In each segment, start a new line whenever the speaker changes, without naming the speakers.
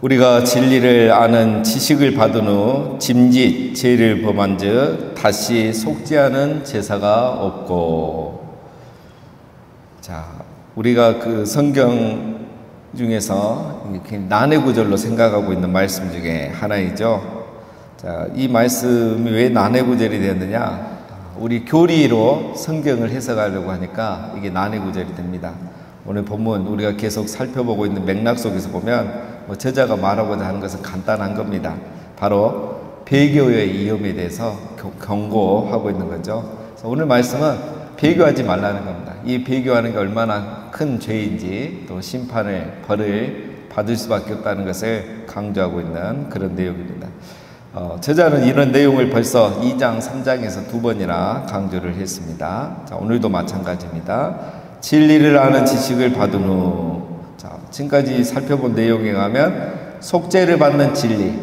우리가 진리를 아는 지식을 받은 후 짐짓 죄를 범한즉 다시 속죄하는 제사가 없고. 자, 우리가 그 성경 중에서 이렇게 난해 구절로 생각하고 있는 말씀 중에 하나이죠. 자, 이 말씀이 왜 난해 구절이 되느냐? 우리 교리로 성경을 해석하려고 하니까 이게 난해 구절이 됩니다. 오늘 본문 우리가 계속 살펴보고 있는 맥락 속에서 보면 저자가 말하고자 하는 것은 간단한 겁니다. 바로 배교의 위험에 대해서 경고하고 있는 거죠. 그래서 오늘 말씀은 배교하지 말라는 겁니다. 이 배교하는 게 얼마나 큰 죄인지 또 벌을 받을 수밖에 없다는 것을 강조하고 있는 그런 내용입니다. 저자는 이런 내용을 벌써 2장, 3장에서 2번이나 강조를 했습니다. 자, 오늘도 마찬가지입니다. 진리를 아는 지식을 받은 후, 자, 지금까지 살펴본 내용에 가면 속죄를 받는 진리,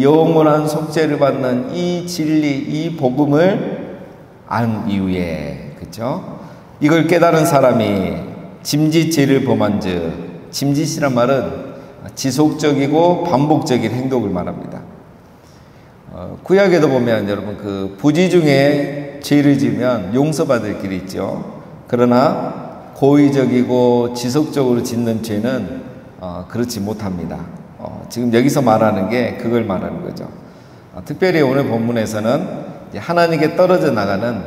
영원한 속죄를 받는 이 진리, 이 복음을 안 이후에, 그렇죠? 이걸 깨달은 사람이 짐짓 죄를 범한즉, 짐짓이란 말은 지속적이고 반복적인 행동을 말합니다. 구약에도 보면 여러분 그 부지 중에 죄를 지으면 용서받을 길이 있죠. 그러나 고의적이고 지속적으로 짓는 죄는 그렇지 못합니다. 지금 여기서 말하는 게 그걸 말하는 거죠. 특별히 오늘 본문에서는 하나님께 떨어져 나가는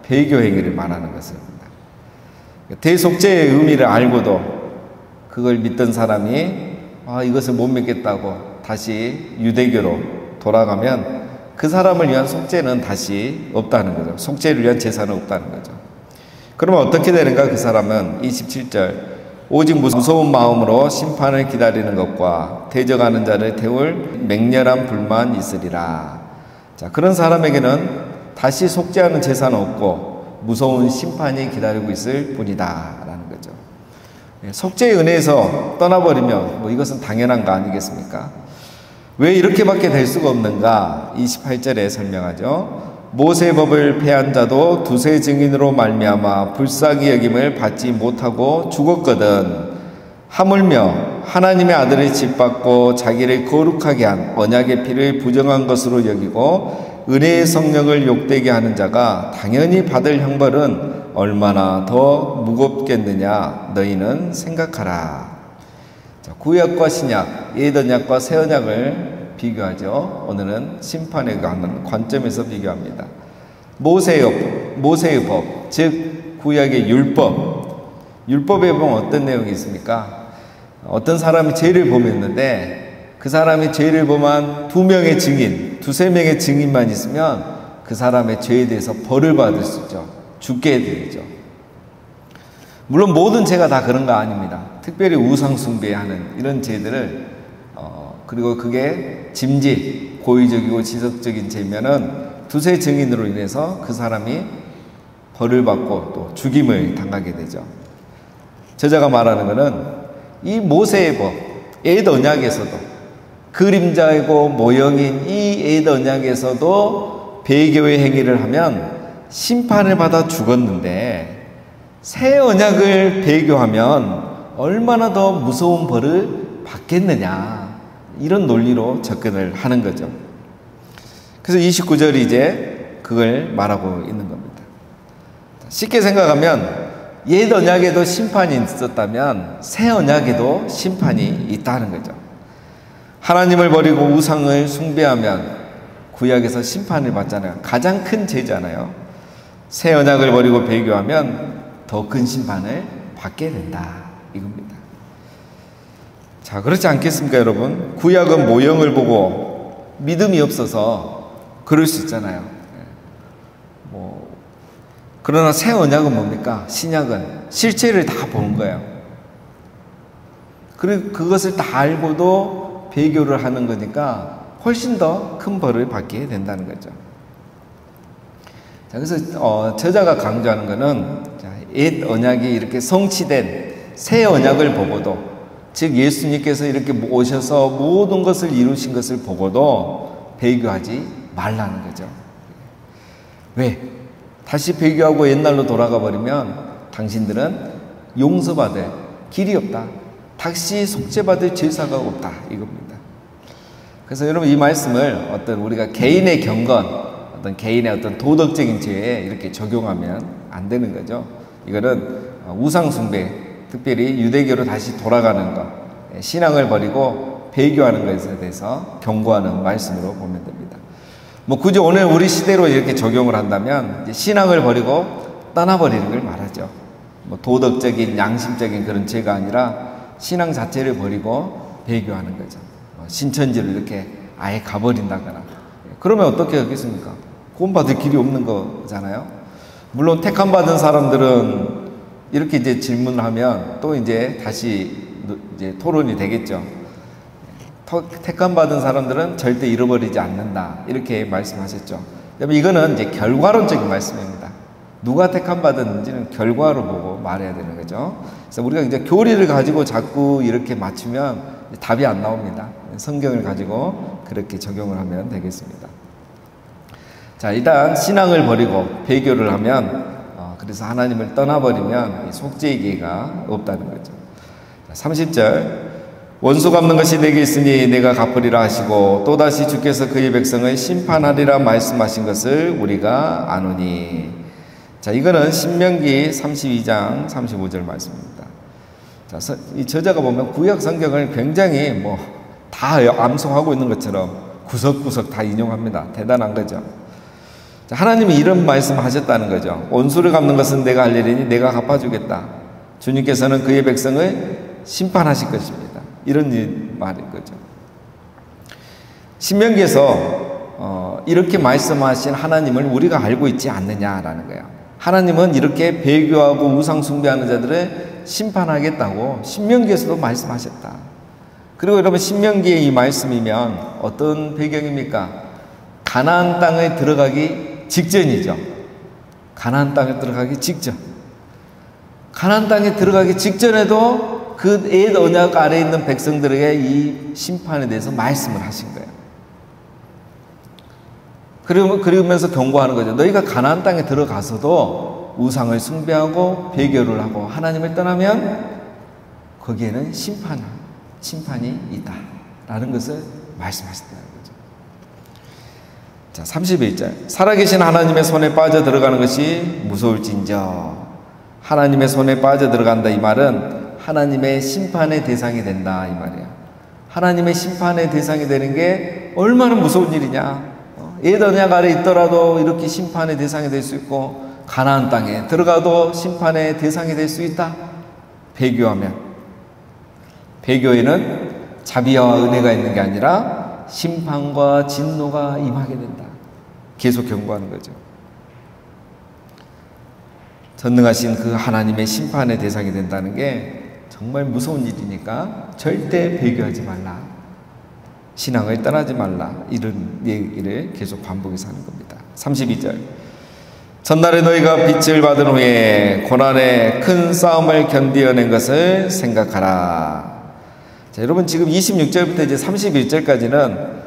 배교 행위를 말하는 것입니다. 대속죄의 의미를 알고도 그걸 믿던 사람이 이것을 못 믿겠다고 다시 유대교로 돌아가면 그 사람을 위한 속죄는 다시 없다는 거죠. 속죄를 위한 제사는 없다는 거죠. 그러면 어떻게 되는가? 그 사람은 27절 오직 무서운 마음으로 심판을 기다리는 것과 대적하는 자를 태울 맹렬한 불만 있으리라. 자, 그런 사람에게는 다시 속죄하는 제사는 없고 무서운 심판이 기다리고 있을 뿐이다 라는 거죠. 속죄의 은혜에서 떠나버리면 이것은 당연한 거 아니겠습니까? 왜 이렇게밖에 될 수가 없는가? 28절에 설명하죠. 모세의 법을 폐한 자도 두세 증인으로 말미암아 불쌍히 여김을 받지 못하고 죽었거든. 하물며 하나님의 아들을 짓밟고 자기를 거룩하게 한 언약의 피를 부정한 것으로 여기고 은혜의 성령을 욕되게 하는 자가 당연히 받을 형벌은 얼마나 더 무겁겠느냐 너희는 생각하라. 자, 구약과 신약, 옛 언약과 새 언약을 비교하죠. 오늘은 심판에 관한 관점에서 비교합니다. 모세의 법, 즉 구약의 율법. 율법에 보면 어떤 내용이 있습니까? 어떤 사람이 죄를 범했는데 그 사람이 죄를 범한 두세 명의 증인만 있으면 그 사람의 죄에 대해서 벌을 받을 수 있죠. 죽게 되죠. 물론 모든 죄가 다 그런 거 아닙니다. 특별히 우상 숭배하는 이런 죄들을 그리고 그게 짐짓, 고의적이고 지속적인 죄면은 두세 증인으로 인해서 그 사람이 벌을 받고 또 죽임을 당하게 되죠. 저자가 말하는 것은 이 모세의 법, 옛 언약에서도 그림자이고 모형인 이 옛 언약에서도 배교의 행위를 하면 심판을 받아 죽었는데 새 언약을 배교하면 얼마나 더 무서운 벌을 받겠느냐, 이런 논리로 접근을 하는 거죠. 그래서 29절이 이제 그걸 말하고 있는 겁니다. 쉽게 생각하면 옛 언약에도 심판이 있었다면 새 언약에도 심판이 있다는 거죠. 하나님을 버리고 우상을 숭배하면 구약에서 심판을 받잖아요. 가장 큰 죄잖아요. 새 언약을 버리고 배교하면 더 큰 심판을 받게 된다 이겁니다. 자, 그렇지 않겠습니까, 여러분? 구약은 모형을 보고 믿음이 없어서 그럴 수 있잖아요. 그러나 새 언약은 뭡니까? 신약은 실체를 다 보는 거예요. 그리고 그것을 다 알고도 배교를 하는 거니까 훨씬 더 큰 벌을 받게 된다는 거죠. 자, 그래서 저자가 강조하는 것은 옛 언약이 이렇게 성취된 새 언약을 보고도, 즉 예수님께서 이렇게 오셔서 모든 것을 이루신 것을 보고도 배교하지 말라는 거죠. 왜? 다시 배교하고 옛날로 돌아가 버리면 당신들은 용서받을 길이 없다. 다시 속죄받을 제사가 없다 이겁니다. 그래서 여러분 이 말씀을 어떤 우리가 개인의 경건, 어떤 개인의 어떤 도덕적인 죄에 이렇게 적용하면 안 되는 거죠. 이거는 우상숭배, 특별히 유대교로 다시 돌아가는 것, 신앙을 버리고 배교하는 것에 대해서 경고하는 말씀으로 보면 됩니다. 뭐 굳이 오늘 우리 시대로 이렇게 적용을 한다면 이제 신앙을 버리고 떠나버리는 걸 말하죠. 뭐 도덕적인, 양심적인 그런 죄가 아니라 신앙 자체를 버리고 배교하는 거죠. 신천지로 이렇게 아예 가버린다거나. 그러면 어떻게 하겠습니까? 구원받을 길이 없는 거잖아요. 물론 택함받은 사람들은 이렇게 이제 질문을 하면 또 이제 다시 이제 토론이 되겠죠. 택함받은 사람들은 절대 잃어버리지 않는다. 이렇게 말씀하셨죠. 이거는 이제 결과론적인 말씀입니다. 누가 택함받았는지는 결과로 보고 말해야 되는 거죠. 그래서 우리가 이제 교리를 가지고 자꾸 이렇게 맞추면 답이 안 나옵니다. 성경을 가지고 그렇게 적용을 하면 되겠습니다. 자, 일단 신앙을 버리고 배교를 하면 그래서 하나님을 떠나버리면 속죄의 기회가 없다는 거죠. 자, 30절 원수 갚는 것이 내게 있으니 내가 갚으리라 하시고 또다시 주께서 그의 백성을 심판하리라 말씀하신 것을 우리가 아노니. 자, 이거는 신명기 32장 35절 말씀입니다. 자, 이 저자가 보면 구약 성경을 굉장히 뭐 다 암송하고 있는 것처럼 구석구석 다 인용합니다. 대단한 거죠. 자, 하나님이 이런 말씀하셨다는 거죠. 원수를 갚는 것은 내가 할 일이니 내가 갚아주겠다. 주님께서는 그의 백성을 심판하실 것입니다. 이런 말인 거죠. 신명기에서 이렇게 말씀하신 하나님을 우리가 알고 있지 않느냐라는 거예요. 하나님은 이렇게 배교하고 우상 숭배하는 자들을 심판하겠다고 신명기에서도 말씀하셨다. 그리고 여러분 신명기의 이 말씀이면 어떤 배경입니까? 가나안 땅에 들어가기 직전이죠. 가나안 땅에 들어가기 직전. 가나안 땅에 들어가기 직전에도 그 옛 언약 아래에 있는 백성들에게 이 심판에 대해서 말씀을 하신 거예요. 그러면서 경고하는 거죠. 너희가 가나안 땅에 들어가서도 우상을 숭배하고 배교를 하고 하나님을 떠나면 거기에는 심판이 있다 라는 것을 말씀하셨다는 거죠. 자, 31절 살아계신 하나님의 손에 빠져 들어가는 것이 무서울진저. 하나님의 손에 빠져 들어간다 이 말은 하나님의 심판의 대상이 된다 이 말이에요. 하나님의 심판의 대상이 되는 게 얼마나 무서운 일이냐. 옛 언약 아래 있더라도 이렇게 심판의 대상이 될 수 있고 가나안 땅에 들어가도 심판의 대상이 될 수 있다. 배교하면. 배교에는 자비와 은혜가 있는 게 아니라 심판과 진노가 임하게 된다. 계속 경고하는 거죠. 전능하신 그 하나님의 심판의 대상이 된다는 게 정말 무서운 일이니까 절대 배교하지 말라. 신앙을 떠나지 말라. 이런 얘기를 계속 반복해서 하는 겁니다. 32절 전날에 너희가 빛을 받은 후에 고난의 큰 싸움을 견디어낸 것을 생각하라. 자, 여러분 지금 26절부터 이제 31절까지는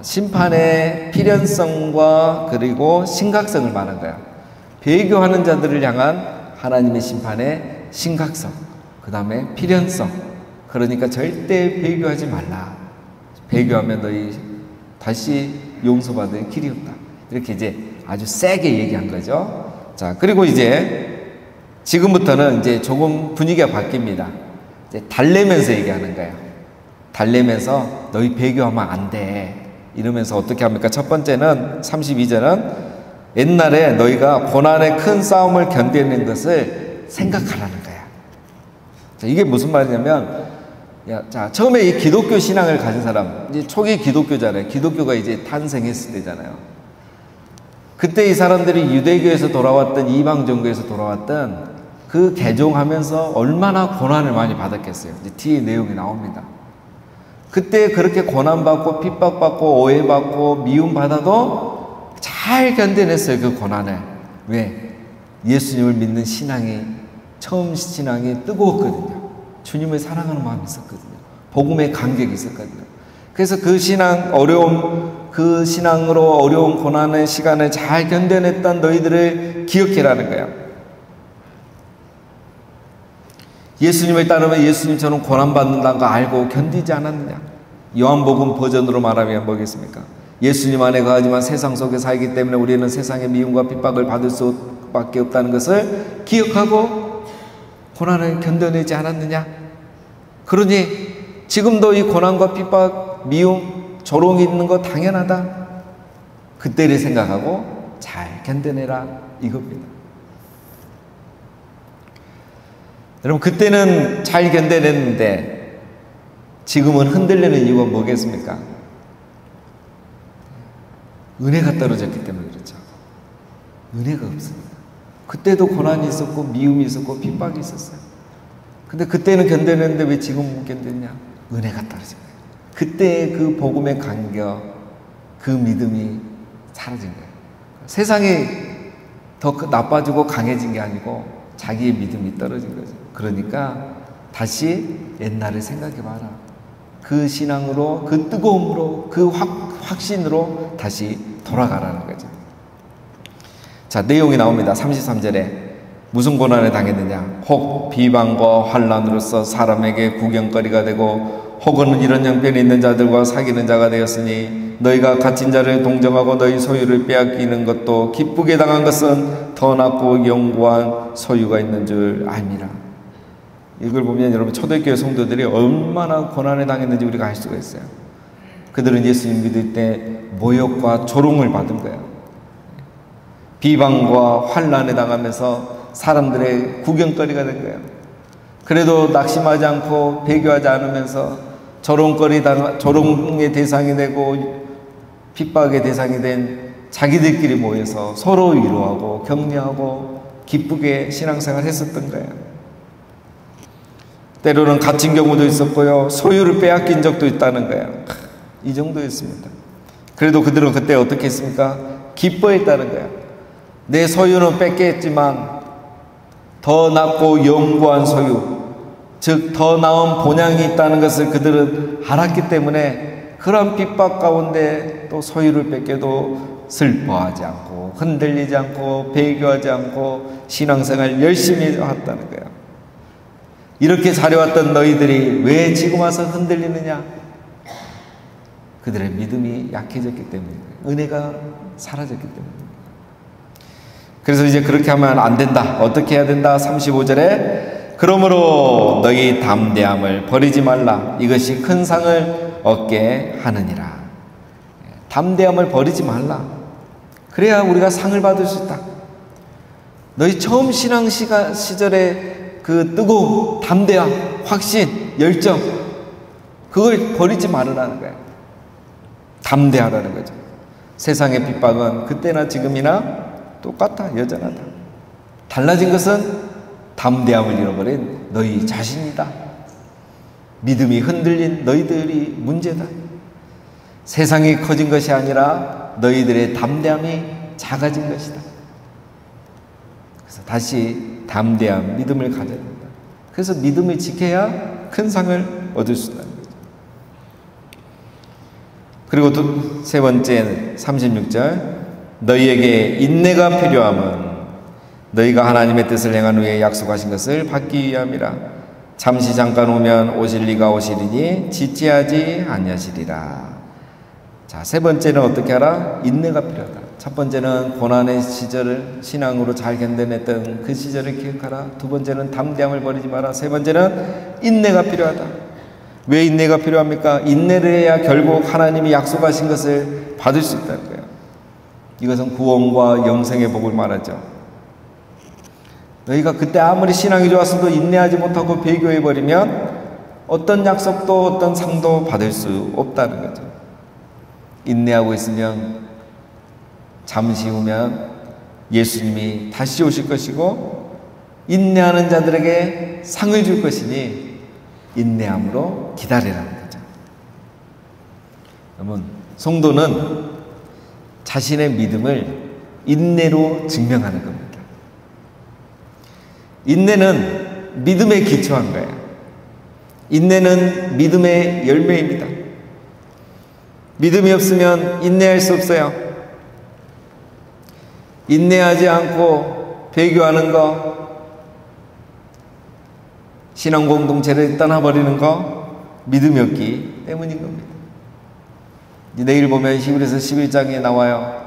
심판의 필연성과 그리고 심각성을 말한 거야. 배교하는 자들을 향한 하나님의 심판의 심각성, 그 다음에 필연성. 그러니까 절대 배교하지 말라. 배교하면 너희 다시 용서받을 길이 없다. 이렇게 이제 아주 세게 얘기한 거죠. 자, 그리고 이제 지금부터는 이제 조금 분위기가 바뀝니다. 이제 달래면서 얘기하는 거예요. 달래면서 너희 배교하면 안 돼. 이러면서 어떻게 합니까? 첫 번째는 32절은 옛날에 너희가 고난의 큰 싸움을 견뎌낸 것을 생각하라는 거야. 자, 이게 무슨 말이냐면, 자, 처음에 이 기독교 신앙을 가진 사람, 이제 초기 기독교잖아요. 기독교가 이제 탄생했을 때잖아요. 그때 이 사람들이 유대교에서 돌아왔던 이방 종교에서 돌아왔던 그 개종하면서 얼마나 고난을 많이 받았겠어요. 이제 뒤에 내용이 나옵니다. 그때 그렇게 고난받고 핍박받고 오해받고 미움받아도 잘 견뎌냈어요. 그 고난을. 왜? 예수님을 믿는 신앙이 처음 신앙이 뜨거웠거든요. 주님을 사랑하는 마음이 있었거든요. 복음의 간격이 있었거든요. 그래서 그 신앙 그 신앙으로 어려운 고난의 시간을 잘 견뎌냈던 너희들을 기억해라는 거예요. 예수님을 따르면 예수님처럼 고난받는다는 거 알고 견디지 않았느냐? 요한복음 버전으로 말하면 뭐겠습니까? 예수님 안에 거하지만 세상 속에 살기 때문에 우리는 세상의 미움과 핍박을 받을 수밖에 없다는 것을 기억하고 고난을 견뎌내지 않았느냐? 그러니 지금도 이 고난과 핍박, 미움, 조롱이 있는 거 당연하다. 그때를 생각하고 잘 견뎌내라 이겁니다. 여러분, 그때는 잘 견뎌냈는데 지금은 흔들리는 이유가 뭐겠습니까? 은혜가 떨어졌기 때문에 그렇죠. 은혜가 없습니다. 그때도 고난이 있었고 미움이 있었고 핍박이 있었어요. 근데 그때는 견뎌냈는데 왜 지금 못 견뎠냐? 은혜가 떨어진 거예요. 그때의 그 복음의 간격, 그 믿음이 사라진 거예요. 세상이 더 나빠지고 강해진 게 아니고 자기의 믿음이 떨어진 거죠. 그러니까 다시 옛날을 생각해봐라. 그 신앙으로, 그 뜨거움으로, 그 확신으로 다시 돌아가라는 거죠. 자, 내용이 나옵니다. 33절에 무슨 고난을 당했느냐? 혹 비방과 환난으로서 사람에게 구경거리가 되고 혹은 이런 형편이 있는 자들과 사귀는 자가 되었으니 너희가 갇힌 자를 동정하고 너희 소유를 빼앗기는 것도 기쁘게 당한 것은 더 낫고 영구한 소유가 있는 줄 압니다. 이걸 보면 여러분 초대교회 성도들이 얼마나 고난을 당했는지 우리가 알 수가 있어요. 그들은 예수님 믿을 때 모욕과 조롱을 받은 거예요. 비방과 환난에 당하면서 사람들의 구경거리가 된 거예요. 그래도 낙심하지 않고 배교하지 않으면서 조롱의 대상이 되고 핍박의 대상이 된 자기들끼리 모여서 서로 위로하고 격려하고 기쁘게 신앙생활을 했었던 거예요. 때로는 갇힌 경우도 있었고요. 소유를 빼앗긴 적도 있다는 거예요. 이 정도였습니다. 그래도 그들은 그때 어떻게 했습니까? 기뻐했다는 거예요. 내 소유는 뺏겼지만 더 낫고 영구한 소유, 즉 더 나은 본향이 있다는 것을 그들은 알았기 때문에 그런 핍박 가운데 또 소유를 뺏겨도 슬퍼하지 않고 흔들리지 않고 배교하지 않고 신앙생활 열심히 했다는 거예요. 이렇게 잘해왔던 너희들이 왜 지금 와서 흔들리느냐? 그들의 믿음이 약해졌기 때문입니다. 은혜가 사라졌기 때문입니다. 그래서 이제 그렇게 하면 안 된다. 어떻게 해야 된다? 35절에 그러므로 너희 담대함을 버리지 말라. 이것이 큰 상을 얻게 하느니라. 담대함을 버리지 말라. 그래야 우리가 상을 받을 수 있다. 너희 처음 신앙 시절에 그 뜨거움, 담대함, 확신, 열정, 그걸 버리지 말으라는 거예요. 담대하라는 거죠. 세상의 핍박은 그때나 지금이나 똑같아, 여전하다. 달라진 것은 담대함을 잃어버린 너희 자신이다. 믿음이 흔들린 너희들이 문제다. 세상이 커진 것이 아니라 너희들의 담대함이 작아진 것이다. 그래서 다시 담대함, 믿음을 가져야 된다. 그래서 믿음을 지켜야 큰 상을 얻을 수 있다는 거죠. 그리고 세 번째 36절 너희에게 인내가 필요함은 너희가 하나님의 뜻을 행한 후에 약속하신 것을 받기 위함이라. 잠시 잠깐 오면 오실 리가 오시리니 지체하지 아니하시리라. 자, 세 번째는 어떻게 하라? 인내가 필요하다. 첫 번째는 고난의 시절을 신앙으로 잘 견뎌냈던 그 시절을 기억하라. 두 번째는 담대함을 버리지 마라. 세 번째는 인내가 필요하다. 왜 인내가 필요합니까? 인내를 해야 결국 하나님이 약속하신 것을 받을 수 있다는 거예요. 이것은 구원과 영생의 복을 말하죠. 너희가 그때 아무리 신앙이 좋았어도 인내하지 못하고 배교해버리면 어떤 약속도 어떤 상도 받을 수 없다는 거죠. 인내하고 있으면 잠시 후면 예수님이 다시 오실 것이고 인내하는 자들에게 상을 줄 것이니 인내함으로 기다리라는 거죠. 여러분, 성도는 자신의 믿음을 인내로 증명하는 겁니다. 인내는 믿음에 기초한 거예요. 인내는 믿음의 열매입니다. 믿음이 없으면 인내할 수 없어요. 인내하지 않고 배교하는 거, 신앙 공동체를 떠나버리는 거, 믿음이 없기 때문인 겁니다. 내일 보면 히브리서 11장에 나와요.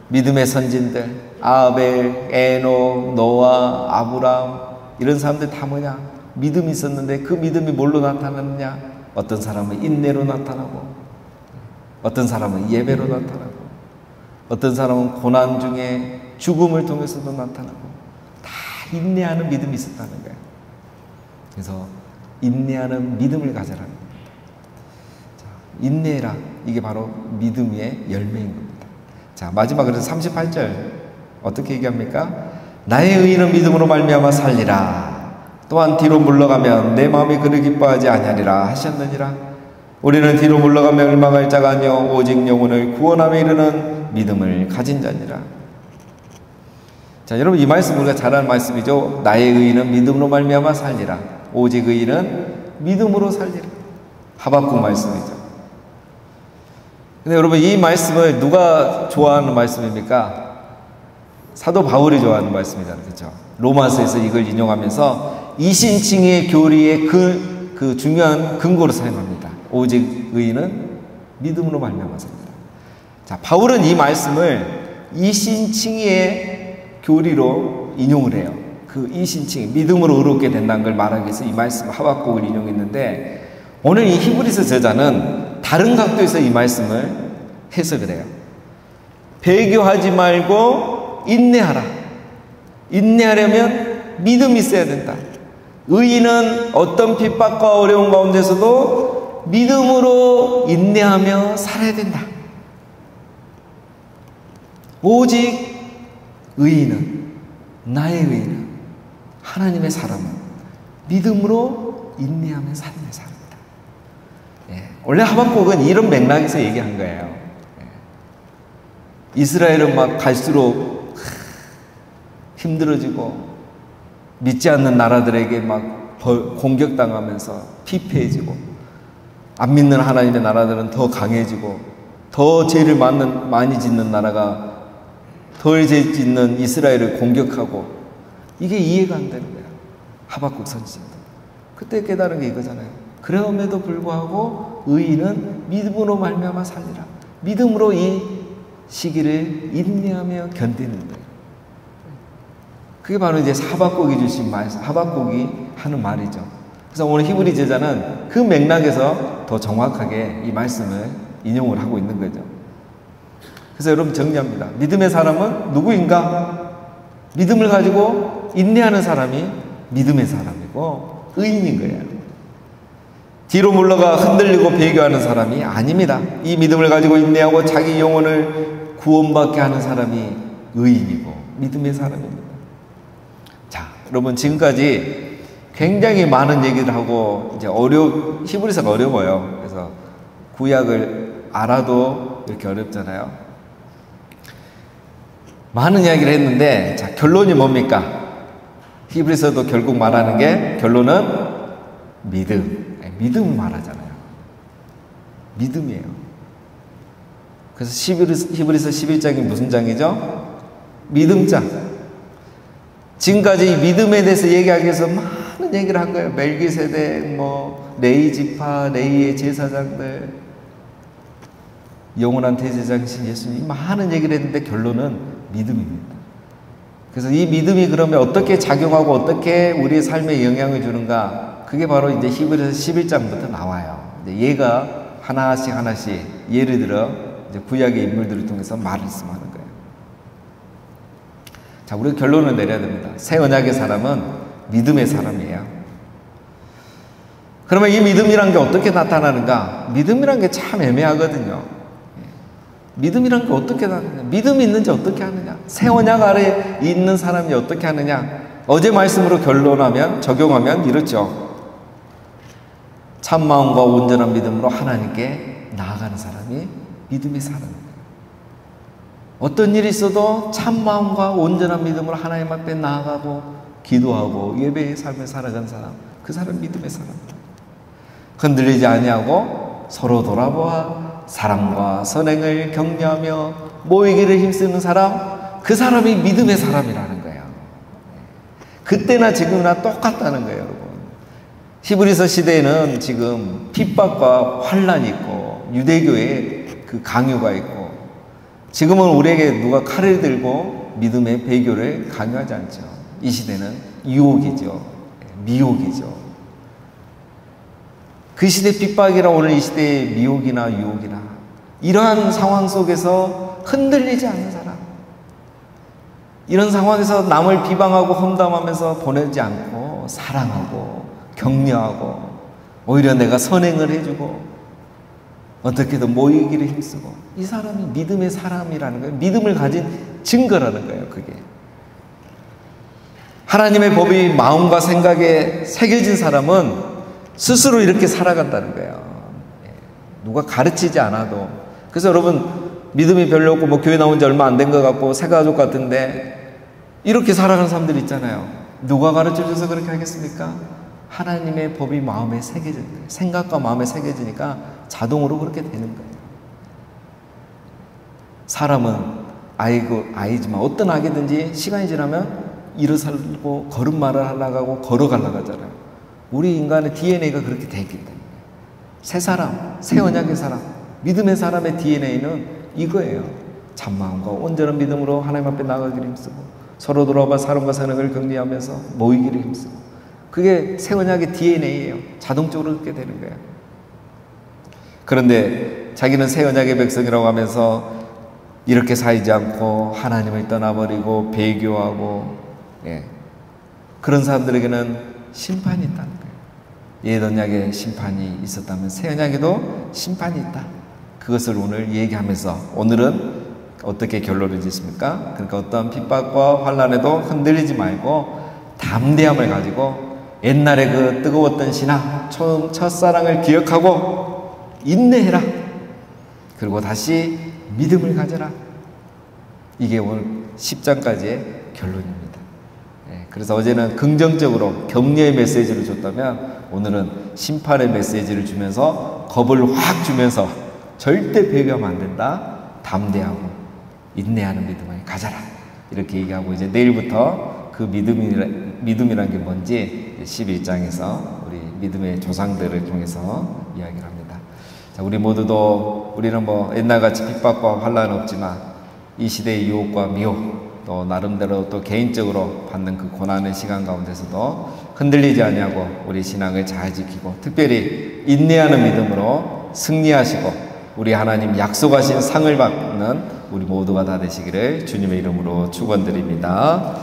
믿음의 선진들, 아벨, 에녹, 노아, 아브람, 이런 사람들 다 뭐냐? 믿음이 있었는데 그 믿음이 뭘로 나타나느냐? 어떤 사람은 인내로 나타나고, 어떤 사람은 예배로 나타나고, 어떤 사람은 고난 중에 죽음을 통해서도 나타나고, 다 인내하는 믿음이 있었다는 거예요. 그래서 인내하는 믿음을 가져라는 겁니다. 자, 인내라, 이게 바로 믿음의 열매인 겁니다. 자, 마지막으로 38절 어떻게 얘기합니까? 나의 의인은 믿음으로 말미암아 살리라. 또한 뒤로 물러가면 내 마음이 그를 기뻐하지 아니하리라 하셨느니라. 우리는 뒤로 물러가면 멸망할 자가 아니요 오직 영혼을 구원함에 이르는 믿음을 가진 자니라. 자, 여러분, 이 말씀 우리가 잘 아는 말씀이죠. 나의 의인은 믿음으로 말미암아 살리라. 오직 의인은 믿음으로 살리라. 하박국 말씀이죠. 근데 여러분, 이 말씀을 누가 좋아하는 말씀입니까? 사도 바울이 좋아하는 말씀이잖아요. 그렇죠? 로마서에서 이걸 인용하면서 이신칭의 교리의 그 중요한 근거로 사용합니다. 오직 의인은 믿음으로 말미암아 살리라. 자, 바울은 이 말씀을 이신칭의 교리로 인용을 해요. 그 이신칭, 믿음으로 의롭게 된다는 걸 말하기 위해서 이 말씀 하박국을 인용했는데, 오늘 이 히브리서 저자는 다른 각도에서 이 말씀을 해석을 해요. 배교하지 말고 인내하라. 인내하려면 믿음이 있어야 된다. 의인은 어떤 핍박과 어려움 가운데서도 믿음으로 인내하며 살아야 된다. 오직 의인은, 나의 의인은, 하나님의 사람은 믿음으로 인내하며 사는 사람이다. 예, 원래 하박국은 이런 맥락에서 얘기한 거예요. 예, 이스라엘은 막 갈수록 힘들어지고 믿지 않는 나라들에게 막 공격당하면서 피폐해지고, 안 믿는 하나님의 나라들은 더 강해지고, 더 죄를 많이 짓는 나라가 덜 죄 짓는 이스라엘을 공격하고, 이게 이해가 안 되는 거야. 하박국 선지자도 그때 깨달은 게 이거잖아요. 그럼에도 불구하고 의인은 믿음으로 말미암아 살리라. 믿음으로 이 시기를 인내하며 견디는 거예요. 그게 바로 이제 하박국이 주신 말, 하박국이 하는 말이죠. 그래서 오늘 히브리 제자는 그 맥락에서 더 정확하게 이 말씀을 인용을 하고 있는 거죠. 그래서 여러분 정리합니다. 믿음의 사람은 누구인가? 믿음을 가지고 인내하는 사람이 믿음의 사람이고 의인인 거예요. 뒤로 물러가 흔들리고 배교하는 사람이 아닙니다. 이 믿음을 가지고 인내하고 자기 영혼을 구원받게 하는 사람이 의인이고 믿음의 사람입니다. 자, 여러분 지금까지 굉장히 많은 얘기를 하고, 이제 히브리서가 어려워요. 그래서 구약을 알아도 이렇게 어렵잖아요. 많은 이야기를 했는데, 자, 결론이 뭡니까? 히브리서도 결국 말하는 게, 결론은 믿음. 믿음을 말하잖아요. 믿음이에요. 그래서 히브리서 11장이 무슨 장이죠? 믿음장. 지금까지 믿음에 대해서 얘기하기 위해서 많은 얘기를 한 거예요. 멜기세덱, 레위 지파, 레위의 제사장들, 영원한 대제장이신 예수님, 많은 얘기를 했는데 결론은 믿음입니다. 그래서 이 믿음이 그러면 어떻게 작용하고 어떻게 우리의 삶에 영향을 주는가, 그게 바로 이제 히브리서 11장부터 나와요. 이제 얘가 하나씩 예를 들어 이제 구약의 인물들을 통해서 말씀하는 거예요. 자, 우리가 결론을 내려야 됩니다. 새 언약의 사람은 믿음의 사람이에요. 그러면 이 믿음이란 게 어떻게 나타나는가? 믿음이란 게 참 애매하거든요. 믿음이란 게 어떻게 나타나느냐? 믿음이 있는지 어떻게 하느냐? 새 언약 아래 있는 사람이 어떻게 하느냐? 어제 말씀으로 결론하면, 적용하면 이렇죠. 참마음과 온전한 믿음으로 하나님께 나아가는 사람이 믿음의 사람입니다. 어떤 일이 있어도 참마음과 온전한 믿음으로 하나님 앞에 나아가고 기도하고 예배의 삶을 살아가는 사람, 그 사람 믿음의 사람입니다. 흔들리지 아니하고 서로 돌아보아 사랑과 선행을 격려하며 모이기를 힘쓰는 사람, 그 사람이 믿음의 사람이라는 거예요. 그때나 지금이나 똑같다는 거예요, 여러분. 히브리서 시대에는 지금 핍박과 환란이 있고 유대교의 그 강요가 있고, 지금은 우리에게 누가 칼을 들고 믿음의 배교를 강요하지 않죠. 이 시대는 유혹이죠. 미혹이죠. 그 시대 핍박이나 오늘 이 시대의 미혹이나 유혹이나 이러한 상황 속에서 흔들리지 않는 사람, 이런 상황에서 남을 비방하고 험담하면서 보내지 않고 사랑하고 격려하고 오히려 내가 선행을 해주고 어떻게든 모이기를 힘쓰고, 이 사람이 믿음의 사람이라는 거예요. 믿음을 가진 증거라는 거예요. 그게 하나님의 법이 마음과 생각에 새겨진 사람은 스스로 이렇게 살아간다는 거예요. 누가 가르치지 않아도. 그래서 여러분, 믿음이 별로 없고 뭐 교회 나온 지 얼마 안 된 것 같고 새가족 같은데 이렇게 살아가는 사람들 있잖아요. 누가 가르쳐줘서 그렇게 하겠습니까? 하나님의 법이 마음에 새겨진 거예요. 생각과 마음에 새겨지니까 자동으로 그렇게 되는 거예요. 사람은 아이지만 어떤 아기든지 시간이 지나면 일어서고 걸음마를 하려고 하고 걸어가려고 하잖아요. 우리 인간의 DNA가 그렇게 돼 있기 때문에. 새 사람, 새 언약의 사람, 믿음의 사람의 DNA는 이거예요. 참마음과 온전한 믿음으로 하나님 앞에 나가기를 힘쓰고, 서로 돌아봐 사람과 사는 격리하면서 모이기를 힘쓰고, 그게 새 언약의 DNA예요. 자동적으로 그렇게 되는 거예요. 그런데 자기는 새 언약의 백성이라고 하면서 이렇게 살지 않고 하나님을 떠나버리고 배교하고, 그런 사람들에게는 심판이 있다는 거예요. 옛 언약에 심판이 있었다면 새 언약에도 심판이 있다. 그것을 오늘 얘기하면서 오늘은 어떻게 결론을 짓습니까? 그러니까 어떠한 핍박과 환난에도 흔들리지 말고 담대함을 가지고 옛날에 그 뜨거웠던 신앙, 첫사랑을 기억하고 인내해라. 그리고 다시 믿음을 가져라. 이게 오늘 10장까지의 결론입니다. 그래서 어제는 긍정적으로 격려의 메시지를 줬다면 오늘은 심판의 메시지를 주면서 겁을 확 주면서 절대 배교하면 안 된다. 담대하고 인내하는 믿음을 가져라. 이렇게 얘기하고 이제 내일부터 그 믿음이란 게 뭔지 11장에서 우리 믿음의 조상들을 통해서 이야기를 합니다. 자, 우리 모두도 우리는 뭐 옛날같이 핍박과 환난은 없지만 이 시대의 유혹과 미혹, 또 나름대로 또 개인적으로 받는 그 고난의 시간 가운데서도 흔들리지 아니하고 우리 신앙을 잘 지키고 특별히 인내하는 믿음으로 승리하시고 우리 하나님 약속하신 상을 받는 우리 모두가 다 되시기를 주님의 이름으로 축원드립니다.